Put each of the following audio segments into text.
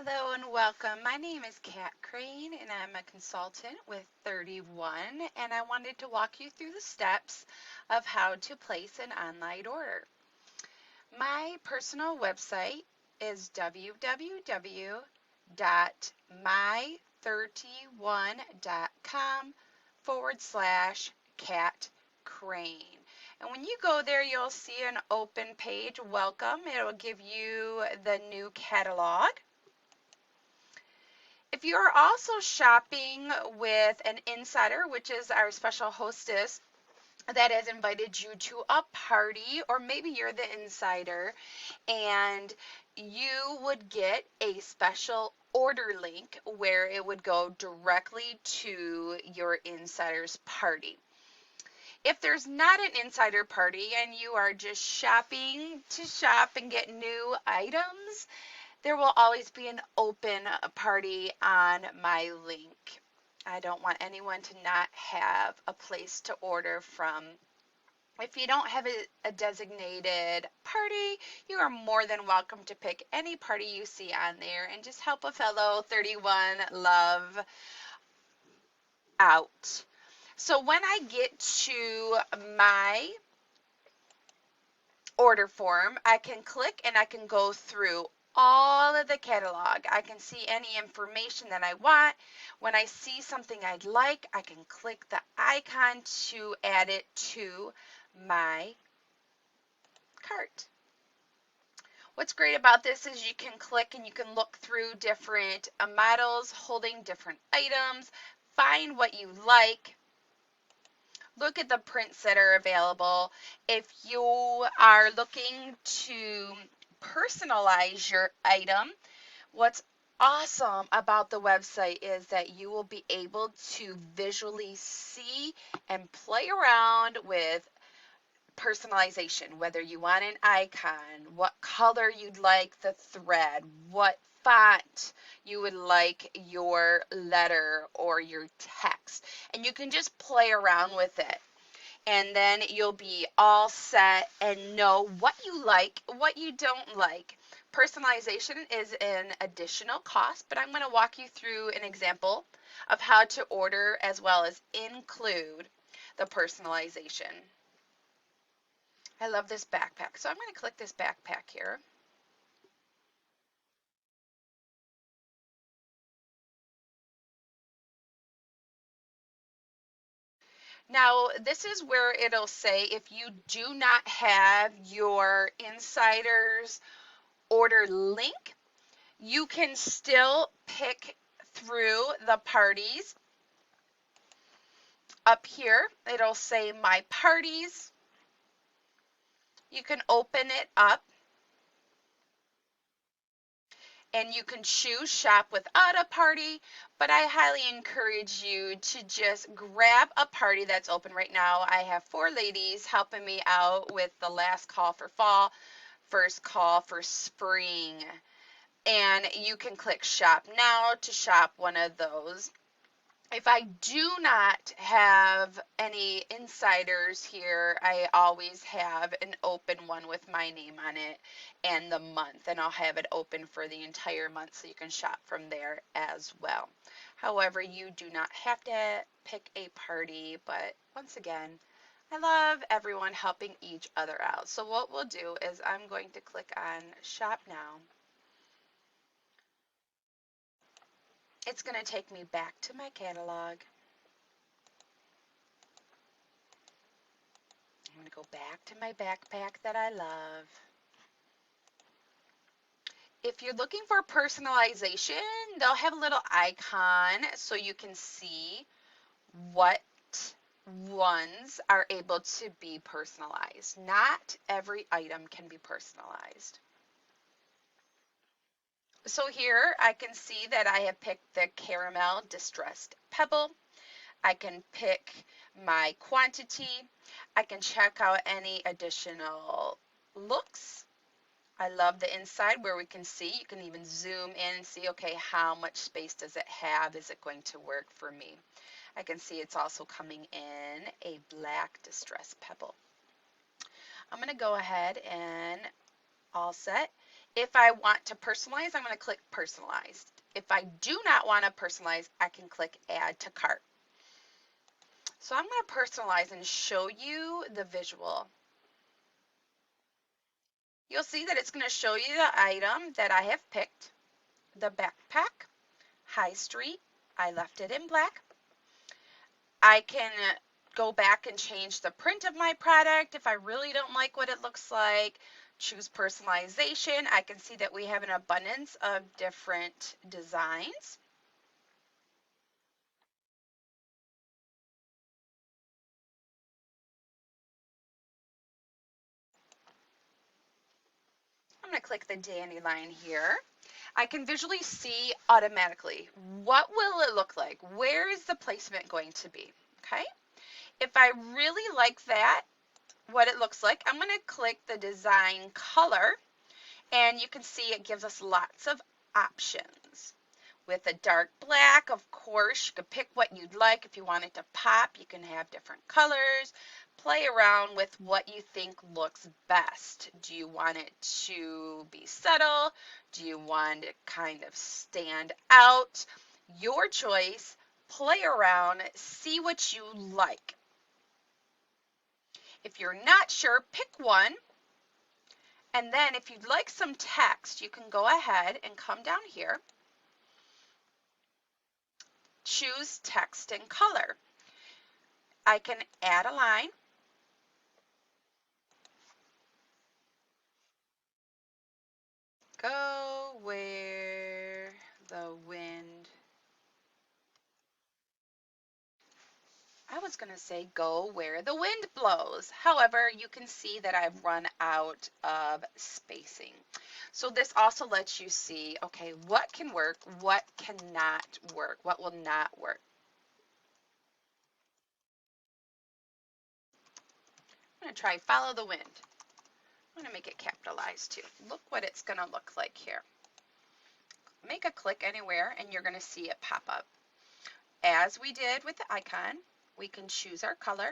Hello and welcome. My name is Kat Crane and I'm a consultant with 31 and I wanted to walk you through the steps of how to place an online order. My personal website is www.my31.com/Kat Crane. And when you go there, you'll see an open page, welcome. It will give you the new catalog. If you're also shopping with an insider, which is our special hostess that has invited you to a party, or maybe you're the insider and you would get a special order link where it would go directly to your insider's party. If there's not an insider party and you are just shopping to shop and get new items, there will always be an open party on my link. I don't want anyone to not have a place to order from. If you don't have a designated party, you are more than welcome to pick any party you see on there and just help a fellow 31 love out. So when I get to my order form, I can click and I can go through all of the catalog. I can see any information that I want. When I see something I'd like, I can click the icon to add it to my cart. What's great about this is you can click and you can look through different models holding different items, find what you like, look at the prints that are available. If you are looking to personalize your item, what's awesome about the website is that you will be able to visually see and play around with personalization, whether you want an icon, what color you'd like the thread, what font you would like your letter or your text. And you can just play around with it. And then you'll be all set and know what you like, what you don't like. Personalization is an additional cost, but I'm going to walk you through an example of how to order as well as include the personalization. I love this backpack. So I'm going to click this backpack here. Now, this is where it'll say if you do not have your insider's order link, you can still pick through the parties. Up here, it'll say my parties. You can open it up and you can choose shop without a party, but I highly encourage you to just grab a party that's open right now. I have 4 ladies helping me out with the last call for fall, first call for spring, and you can click shop now to shop one of those. If I do not have any insiders here, I always have an open one with my name on it and the month, and I'll have it open for the entire month so you can shop from there as well. However, you do not have to pick a party, but once again, I love everyone helping each other out. So what we'll do is I'm going to click on shop now. It's going to take me back to my catalog. I'm going to go back to my backpack that I love. If you're looking for personalization, they'll have a little icon so you can see what ones are able to be personalized. Not every item can be personalized. So here I can see that I have picked the caramel distressed pebble. I can pick my quantity. I can check out any additional looks. I love the inside where we can see. You can even zoom in and see, okay, how much space does it have? Is it going to work for me? I can see it's also coming in a black distressed pebble. I'm going to go ahead and all set. If I want to personalize, I'm going to click personalize. If I do not want to personalize, I can click add to cart. So I'm going to personalize and show you the visual. You'll see that it's going to show you the item that I have picked, the backpack, High Street. I left it in black. I can go back and change the print of my product if I really don't like what it looks like. Choose personalization. I can see that we have an abundance of different designs. I'm going to click the dandelion here. I can visually see automatically what will it look like? Where is the placement going to be? Okay. If I really like that, what it looks like, I'm going to click the design color, and you can see it gives us lots of options. With a dark black, of course, you could pick what you'd like. If you want it to pop, you can have different colors. Play around with what you think looks best. Do you want it to be subtle? Do you want it kind of stand out? Your choice. Play around, see what you like. If you're not sure, pick one. And then if you'd like some text, you can go ahead and come down here. Choose text and color. I can add a line. Go where the wind. I was going to say go where the wind blows. However, you can see that I've run out of spacing. So this also lets you see, okay, what can work, what cannot work, what will not work. I'm going to try follow the wind. I'm going to make it capitalized too. Look what it's going to look like here. Make a click anywhere and you're going to see it pop up. As we did with the icon, we can choose our color.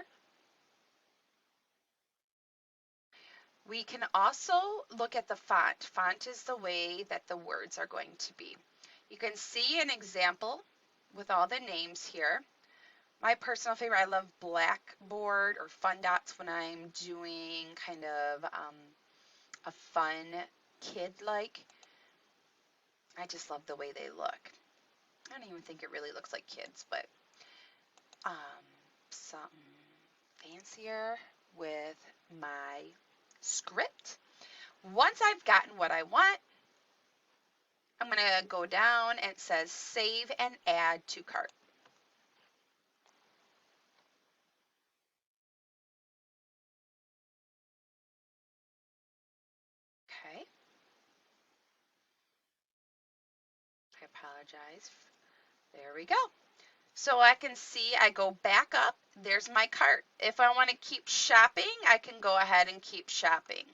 We can also look at the font. Font is the way that the words are going to be. You can see an example with all the names here. My personal favorite, I love Blackboard or Fun Dots when I'm doing kind of a fun kid-like. I just love the way they look. I don't even think it really looks like kids, but something fancier with my script. Once I've gotten what I want, I'm going to go down and it says save and add to cart. Okay. I apologize. There we go. So I can see I go back up. There's my cart. If I want to keep shopping, I can go ahead and keep shopping.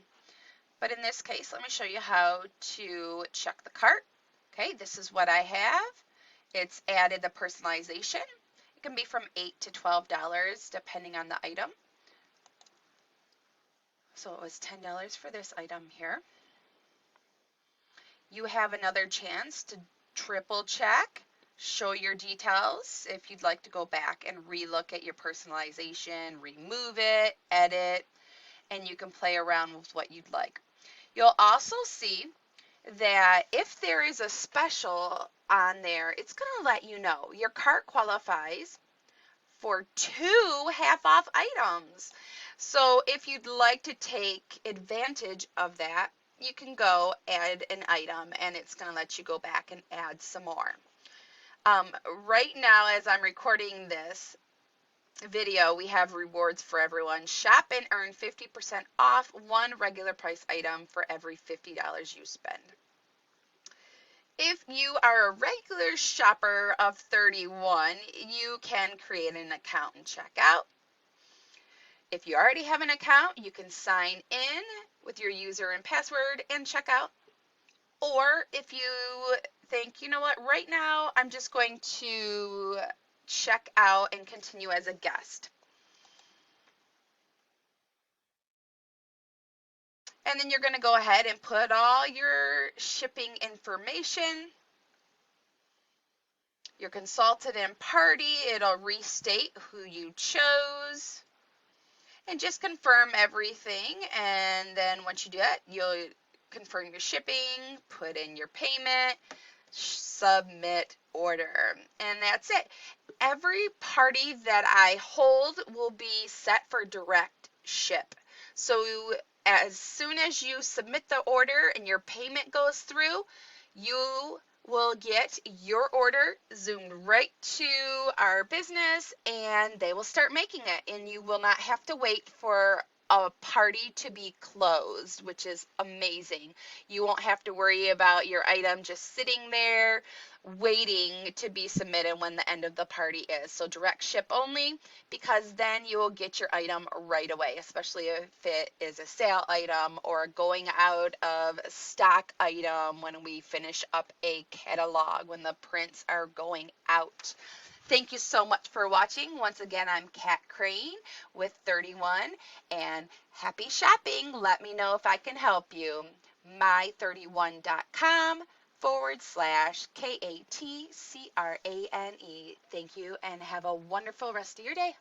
But in this case, let me show you how to check the cart. Okay, this is what I have. It's added the personalization. It can be from $8 to $12 depending on the item. So it was $10 for this item here. You have another chance to triple check, show your details if you'd like to go back and relook at your personalization, remove it, edit, and you can play around with what you'd like. You'll also see that if there is a special on there, it's going to let you know your cart qualifies for 2 half-off items. So if you'd like to take advantage of that, you can go add an item and it's going to let you go back and add some more. Right now, as I'm recording this video, we have rewards for everyone. Shop and earn 50% off one regular price item for every $50 you spend. If you are a regular shopper of 31, you can create an account and check out. If you already have an account, you can sign in with your user and password and check out. Or if you think, you know what, right now I'm just going to check out and continue as a guest. And then you're going to go ahead and put all your shipping information, your consultant and party. It'll restate who you chose. And just confirm everything. And then once you do that, you'll confirm your shipping, put in your payment, submit order. And that's it. Every party that I hold will be set for direct ship. So as soon as you submit the order and your payment goes through, you will get your order zoomed right to our business, and they will start making it, and you will not have to wait for a party to be closed, which is amazing. You won't have to worry about your item just sitting there waiting to be submitted when the end of the party is. So direct ship only, because then you will get your item right away, especially if it is a sale item or a going out of stock item when we finish up a catalog, when the prints are going out. Thank you so much for watching. Once again, I'm Kat Crane with 31, and happy shopping. Let me know if I can help you. my31.com /KATCRANE. Thank you, and have a wonderful rest of your day.